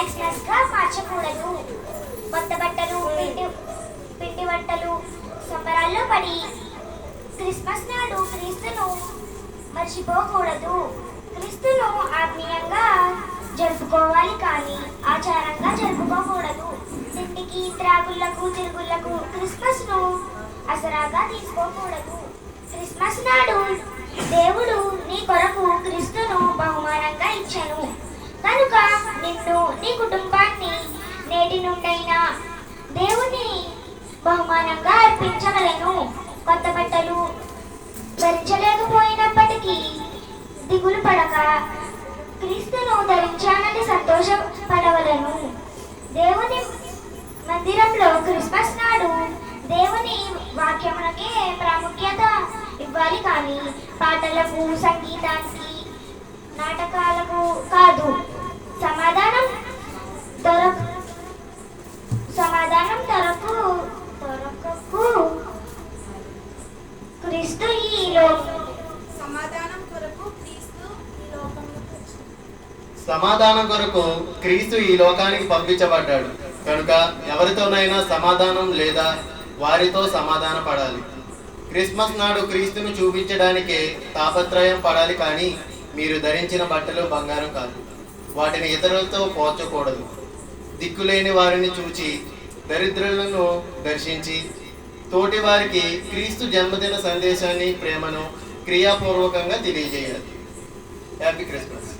Express గా మార్చకూడదు. కొత్త బట్టలు, పిండి వంటలు సంబరాల్లో పడి క్రిస్మస్ నాడు క్రీస్తును మర్చిపోకూడదు. క్రీస్తును ఆత్మీయంగా జరుపుకోవాలి కానీ ఆచారంగా జరుపుకోకూడదు. తిండికి, త్రాగుళ్లకు, తిరుగుళ్లకు క్రిస్మస్ ను అసరాగా తీసుకోకూడదు. క్రిస్మస్ నాడు దేవుడు నీ కొరకు క్రీస్తును బహుమానంగా ఇచ్చెను కనుక నిన్ను, నీ కుటుంబాన్ని నేటి నుండైనా దేవుని బహుమానంగా అర్పించవలెను. కొత్త బట్టలు ధరించలేకపోయినప్పటికీ దిగులు పడక క్రీస్తును ధరించానని సంతోషపడవలను. దేవుని మందిరంలో క్రిస్మస్ నాడు దేవుని వాక్యమునకే ప్రాముఖ్యత ఇవ్వాలి కానీ పాటలకు, సంగీతానికి, నాటకాలకు కాదు. సమాధానం దొరకకు క్రీస్తు ఈ సమాధానం కొరకు క్రీస్తు ఈ లోకానికి పంపించబడ్డాడు కనుక ఎవరితోనైనా సమాధానం లేదా వారితో సమాధాన పడాలి. క్రిస్మస్ నాడు క్రీస్తును చూపించడానికే తాపత్రయం పడాలి కానీ మీరు ధరించిన బట్టలు బంగారం కాదు. వాటిని ఇతరులతో పోల్చకూడదు. దిక్కులేని వారిని చూచి దరిద్రులను దర్శించి తోటి వారికి క్రీస్తు జన్మదిన సందేశాన్ని, ప్రేమను క్రియాపూర్వకంగా తెలియజేయాలి. Happy Christmas.